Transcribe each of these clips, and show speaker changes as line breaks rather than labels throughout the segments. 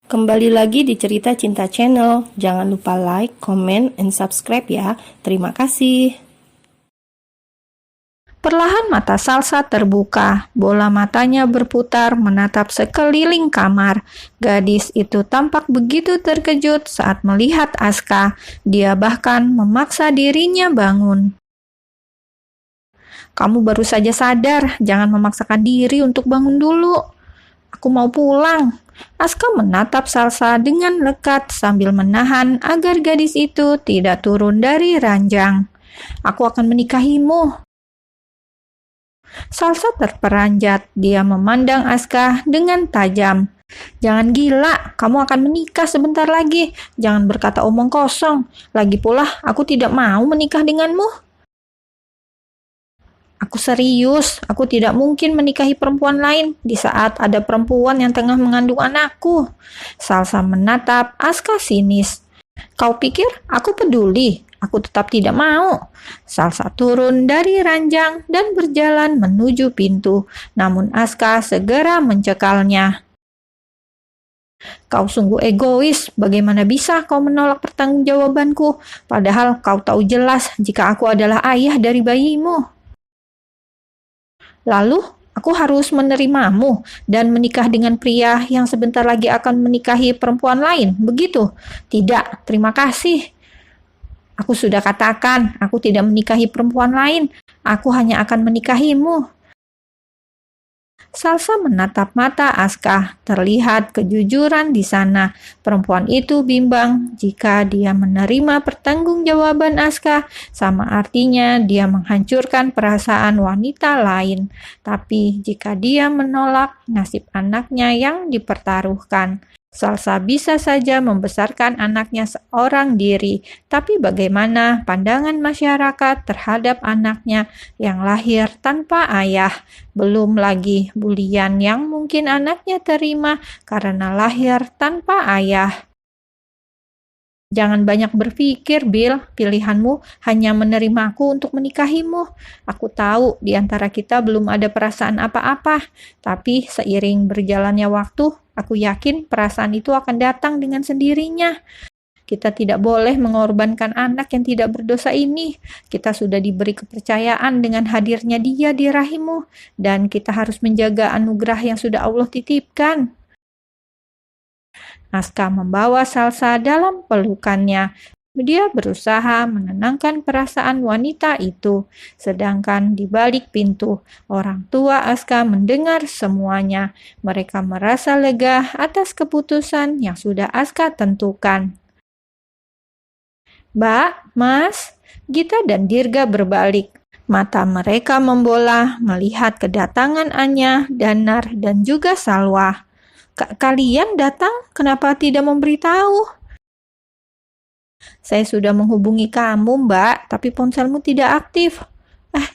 Kembali lagi di Cerita Cinta Channel. Jangan lupa like, comment, and subscribe ya. Terima kasih. Perlahan mata Salsa terbuka. Bola matanya berputar menatap sekeliling kamar. Gadis itu tampak begitu terkejut saat melihat Aska. Dia bahkan memaksa dirinya bangun. Kamu baru saja sadar, jangan memaksakan diri untuk bangun dulu. Aku mau pulang. Aska menatap Salsa dengan lekat sambil menahan agar gadis itu tidak turun dari ranjang. Aku akan menikahimu. Salsa terperanjat. Dia memandang Aska dengan tajam. Jangan gila, kamu akan menikah sebentar lagi. Jangan berkata omong kosong. Lagi pula, aku tidak mau menikah denganmu. Aku serius, aku tidak mungkin menikahi perempuan lain di saat ada perempuan yang tengah mengandung anakku. Salsa menatap Aska sinis. Kau pikir aku peduli? Aku tetap tidak mau. Salsa turun dari ranjang dan berjalan menuju pintu, namun Aska segera mencekalnya. Kau sungguh egois, bagaimana bisa kau menolak pertanggungjawabanku? Padahal kau tahu jelas jika aku adalah ayah dari bayimu. Lalu, aku harus menerimamu dan menikah dengan pria yang sebentar lagi akan menikahi perempuan lain, begitu? Tidak, terima kasih. Aku sudah katakan, aku tidak menikahi perempuan lain. Aku hanya akan menikahimu. Salsa menatap mata Aska. Terlihat kejujuran di sana. Perempuan itu bimbang jika dia menerima pertanggungjawaban Aska, sama artinya dia menghancurkan perasaan wanita lain. Tapi jika dia menolak, nasib anaknya yang dipertaruhkan. Salsa bisa saja membesarkan anaknya seorang diri, tapi bagaimana pandangan masyarakat terhadap anaknya yang lahir tanpa ayah? Belum lagi bulian yang mungkin anaknya terima karena lahir tanpa ayah. Jangan banyak berpikir, Bill. Pilihanmu hanya menerimaku untuk menikahimu. Aku tahu di antara kita belum ada perasaan apa-apa, tapi seiring berjalannya waktu, aku yakin perasaan itu akan datang dengan sendirinya. Kita tidak boleh mengorbankan anak yang tidak berdosa ini. Kita sudah diberi kepercayaan dengan hadirnya dia di rahimmu, dan kita harus menjaga anugerah yang sudah Allah titipkan. Aska membawa Salsa dalam pelukannya. Dia berusaha menenangkan perasaan wanita itu. Sedangkan di balik pintu, orang tua Aska mendengar semuanya. Mereka merasa lega atas keputusan yang sudah Aska tentukan. Mbak, Mas, Gita dan Dirga berbalik. Mata mereka membola melihat kedatangan Anya, Danar, dan juga Salwa. Kalian datang, kenapa tidak memberitahu? Saya sudah menghubungi kamu, Mbak, tapi ponselmu tidak aktif.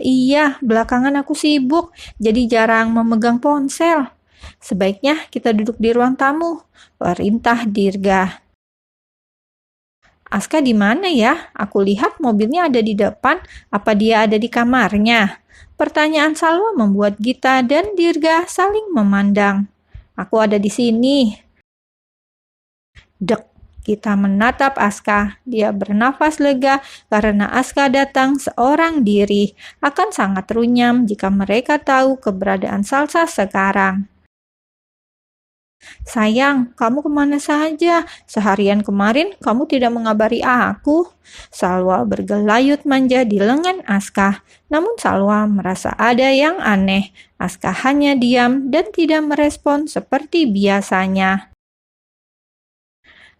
Iya, belakangan aku sibuk, jadi jarang memegang ponsel. Sebaiknya kita duduk di ruang tamu, perintah Dirga. Aska di mana ya? Aku lihat mobilnya ada di depan, apa dia ada di kamarnya? Pertanyaan Salwa membuat Gita dan Dirga saling memandang. Aku ada di sini. Dek, kita menatap Aska. Dia bernafas lega karena Aska datang seorang diri. Akan sangat runyam jika mereka tahu keberadaan Salsa sekarang. Sayang, kamu kemana saja? Seharian kemarin kamu tidak mengabari aku. Salwa bergelayut manja di lengan Aska. Namun Salwa merasa ada yang aneh. Aska hanya diam dan tidak merespon seperti biasanya.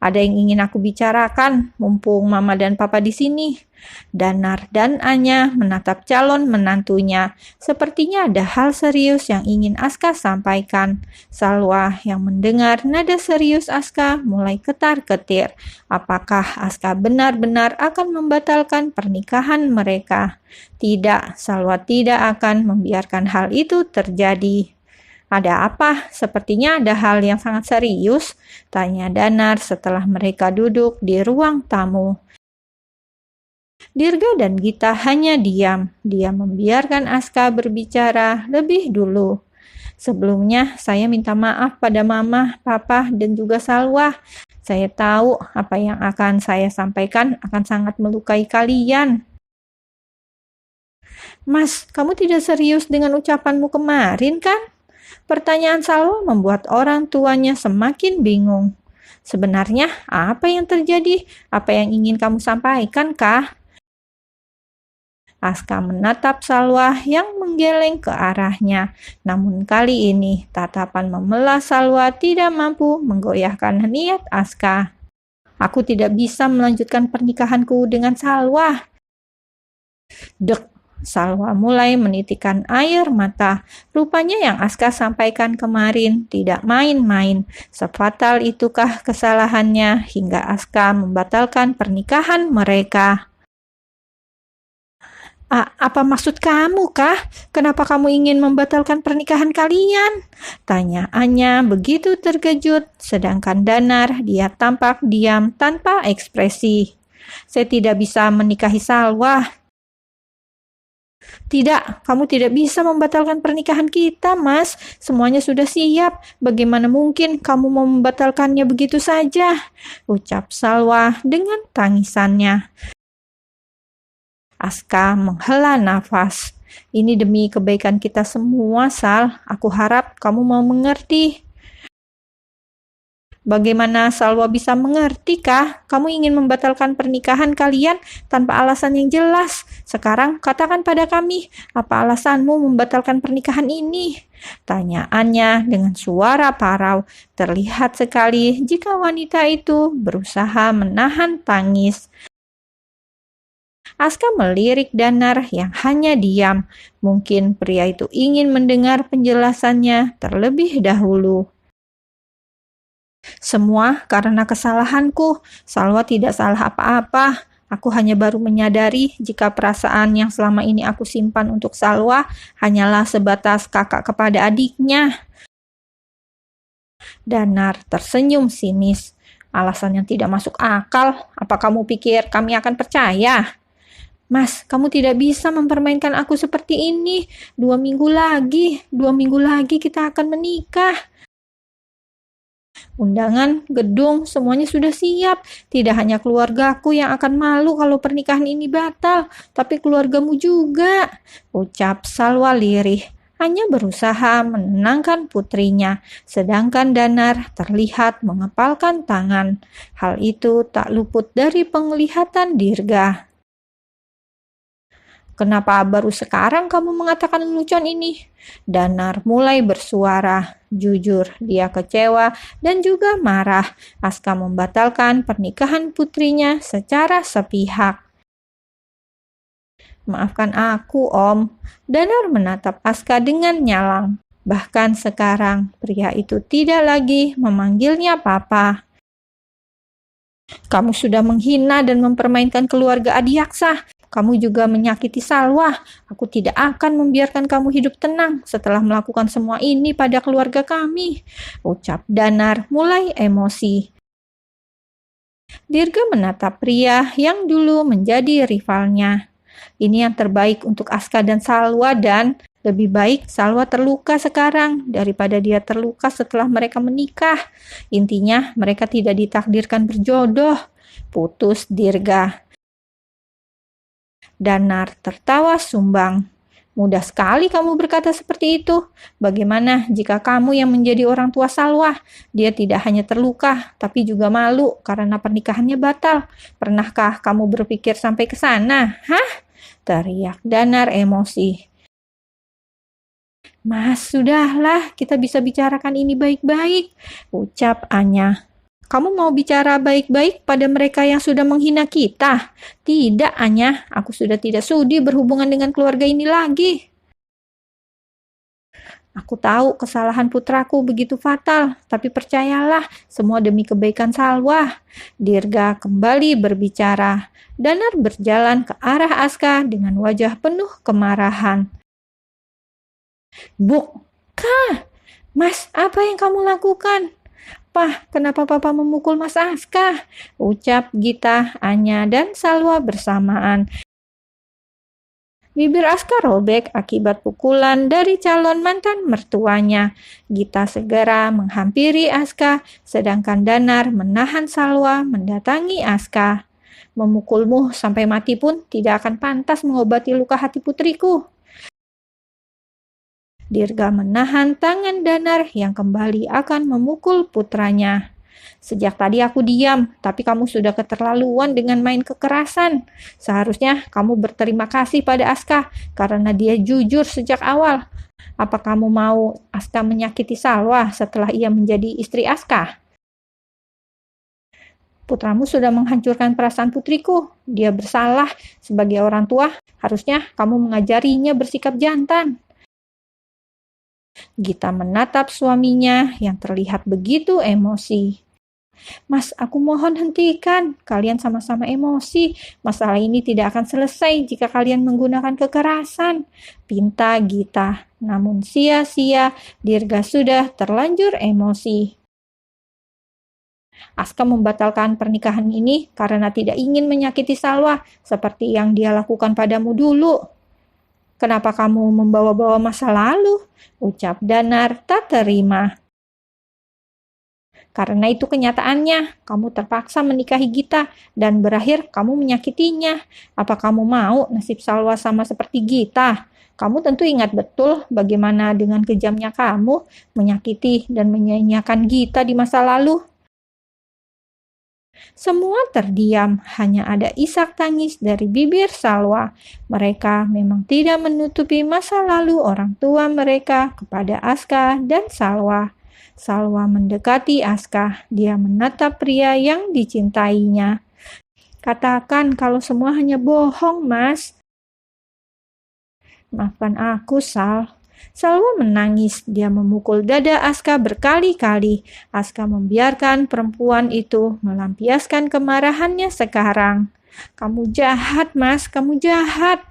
Ada yang ingin aku bicarakan, mumpung Mama dan Papa di sini. Danar dan Anya menatap calon menantunya. Sepertinya ada hal serius yang ingin Aska sampaikan. Salwa yang mendengar nada serius Aska mulai ketar-ketir. Apakah Aska benar-benar akan membatalkan pernikahan mereka? Tidak, Salwa tidak akan membiarkan hal itu terjadi. Ada apa? Sepertinya ada hal yang sangat serius, tanya Danar setelah mereka duduk di ruang tamu. Dirga dan Gita hanya diam. Dia membiarkan Aska berbicara lebih dulu. Sebelumnya, saya minta maaf pada Mama, Papa, dan juga Salwa. Saya tahu apa yang akan saya sampaikan akan sangat melukai kalian. Mas, kamu tidak serius dengan ucapanmu kemarin kan? Pertanyaan Salwa membuat orang tuanya semakin bingung. Sebenarnya apa yang terjadi? Apa yang ingin kamu sampaikan, kah? Aska menatap Salwa yang menggeleng ke arahnya. Namun kali ini tatapan memelas Salwa tidak mampu menggoyahkan niat Aska. Aku tidak bisa melanjutkan pernikahanku dengan Salwa. Dek, Salwa mulai menitikkan air mata. Rupanya yang Aska sampaikan kemarin tidak main-main. Sefatal itukah kesalahannya hingga Aska membatalkan pernikahan mereka? Apa maksud kamu, kah? Kenapa kamu ingin membatalkan pernikahan kalian? Tanya Anya begitu terkejut, sedangkan Danar dia tampak diam tanpa ekspresi. Saya tidak bisa menikahi Salwa. Tidak, kamu tidak bisa membatalkan pernikahan kita, Mas. Semuanya sudah siap. Bagaimana mungkin kamu mau membatalkannya begitu saja? Ucap Salwa dengan tangisannya. Aska menghela nafas. Ini demi kebaikan kita semua, Sal. Aku harap kamu mau mengerti. Bagaimana Salwa bisa mengerti, kah? Kamu ingin membatalkan pernikahan kalian tanpa alasan yang jelas. Sekarang katakan pada kami, apa alasanmu membatalkan pernikahan ini? Tanyaannya dengan suara parau. Terlihat sekali jika wanita itu berusaha menahan tangis. Aska melirik Danar yang hanya diam. Mungkin pria itu ingin mendengar penjelasannya terlebih dahulu. Semua karena kesalahanku. Salwa tidak salah apa-apa. Aku hanya baru menyadari jika perasaan yang selama ini aku simpan untuk Salwa hanyalah sebatas kakak kepada adiknya. Danar tersenyum sinis. Alasan yang tidak masuk akal. Apa kamu pikir kami akan percaya? Mas, kamu tidak bisa mempermainkan aku seperti ini. 2 minggu lagi kita akan menikah. Undangan, gedung, semuanya sudah siap. Tidak hanya keluargaku yang akan malu kalau pernikahan ini batal, tapi keluargamu juga. Ucap Salwa lirih. Hanya berusaha menenangkan putrinya, sedangkan Danar terlihat mengepalkan tangan. Hal itu tak luput dari penglihatan Dirga. Kenapa baru sekarang kamu mengatakan lelucon ini? Danar mulai bersuara. Jujur, dia kecewa dan juga marah. Aska membatalkan pernikahan putrinya secara sepihak. Maafkan aku, Om. Danar menatap Aska dengan nyalang. Bahkan sekarang, pria itu tidak lagi memanggilnya Papa. Kamu sudah menghina dan mempermainkan keluarga Adiaksa. Kamu juga menyakiti Salwa. Aku tidak akan membiarkan kamu hidup tenang setelah melakukan semua ini pada keluarga kami. Ucap Danar mulai emosi. Dirga menatap pria yang dulu menjadi rivalnya. Ini yang terbaik untuk Aska dan Salwa dan lebih baik Salwa terluka sekarang daripada dia terluka setelah mereka menikah. Intinya mereka tidak ditakdirkan berjodoh. Putus Dirga. Danar tertawa sumbang. Mudah sekali kamu berkata seperti itu. Bagaimana jika kamu yang menjadi orang tua Salwa? Dia tidak hanya terluka, tapi juga malu karena pernikahannya batal. Pernahkah kamu berpikir sampai ke sana? Hah? Teriak Danar emosi. Mas, sudahlah, kita bisa bicarakan ini baik-baik. Ucap Anya. Kamu mau bicara baik-baik pada mereka yang sudah menghina kita? Tidak, Anya. Aku sudah tidak sudi berhubungan dengan keluarga ini lagi. Aku tahu kesalahan putraku begitu fatal, tapi percayalah, semua demi kebaikan Salwa. Dirga kembali berbicara. Danar berjalan ke arah Aska dengan wajah penuh kemarahan. Buka! Mas, apa yang kamu lakukan? Pah, kenapa Papa memukul Mas Aska? Ucap Gita, Anya, dan Salwa bersamaan. Bibir Aska robek akibat pukulan dari calon mantan mertuanya. Gita segera menghampiri Aska, sedangkan Danar menahan Salwa mendatangi Aska. Memukulmu sampai mati pun tidak akan pantas mengobati luka hati putriku. Dirga menahan tangan Danar yang kembali akan memukul putranya. Sejak tadi aku diam, tapi kamu sudah keterlaluan dengan main kekerasan. Seharusnya kamu berterima kasih pada Aska karena dia jujur sejak awal. Apa kamu mau Aska menyakiti Salwa setelah ia menjadi istri Aska? Putramu sudah menghancurkan perasaan putriku. Dia bersalah sebagai orang tua. Harusnya kamu mengajarinya bersikap jantan. Gita menatap suaminya yang terlihat begitu emosi. Mas, aku mohon hentikan. Kalian sama-sama emosi. Masalah ini tidak akan selesai jika kalian menggunakan kekerasan. Pinta Gita. Namun sia-sia, Dirga sudah terlanjur emosi. Aska membatalkan pernikahan ini karena tidak ingin menyakiti Salwa seperti yang dia lakukan padamu dulu. Kenapa kamu membawa-bawa masa lalu? Ucap Danar tak terima. Karena itu kenyataannya, kamu terpaksa menikahi Gita dan berakhir kamu menyakitinya. Apa kamu mau nasib Salwa sama seperti Gita? Kamu tentu ingat betul bagaimana dengan kejamnya kamu menyakiti dan menyia-nyiakan Gita di masa lalu. Semua terdiam, hanya ada isak tangis dari bibir Salwa. Mereka memang tidak menutupi masa lalu orang tua mereka kepada Aska dan Salwa. Salwa mendekati Aska. Dia menatap pria yang dicintainya. Katakan kalau semua hanya bohong, Mas. Maafkan aku, Sal. Salwa menangis. Dia memukul dada Aska berkali-kali. Aska membiarkan perempuan itu melampiaskan kemarahannya sekarang. Kamu jahat, Mas. Kamu jahat.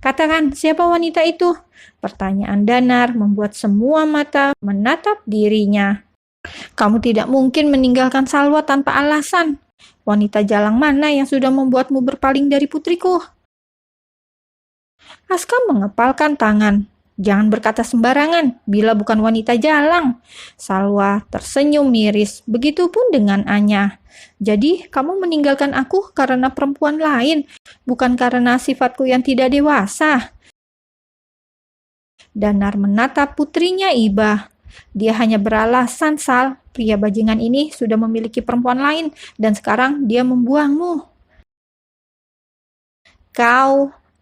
Katakan, siapa wanita itu? Pertanyaan Danar membuat semua mata menatap dirinya. Kamu tidak mungkin meninggalkan Salwa tanpa alasan. Wanita jalang mana yang sudah membuatmu berpaling dari putriku? Aska mengepalkan tangan. Jangan berkata sembarangan bila bukan wanita jalang. Salwa tersenyum miris, begitupun dengan Anya. Jadi kamu meninggalkan aku karena perempuan lain, bukan karena sifatku yang tidak dewasa. Danar menatap putrinya Iba. Dia hanya beralasan, Sal. Pria bajingan ini sudah memiliki perempuan lain dan sekarang dia membuangmu.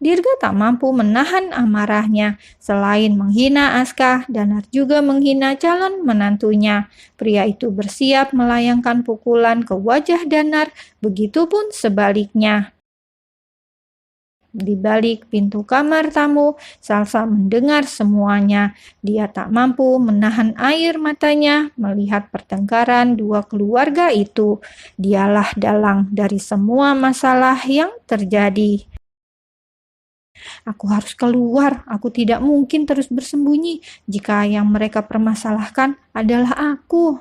Dirga tak mampu menahan amarahnya. Selain menghina Aska, Danar juga menghina calon menantunya. Pria itu bersiap melayangkan pukulan ke wajah Danar, begitupun sebaliknya. Di balik pintu kamar tamu, Salsa mendengar semuanya. Dia tak mampu menahan air matanya melihat pertengkaran dua keluarga itu. Dialah dalang dari semua masalah yang terjadi. Aku harus keluar, aku tidak mungkin terus bersembunyi jika yang mereka permasalahkan adalah aku.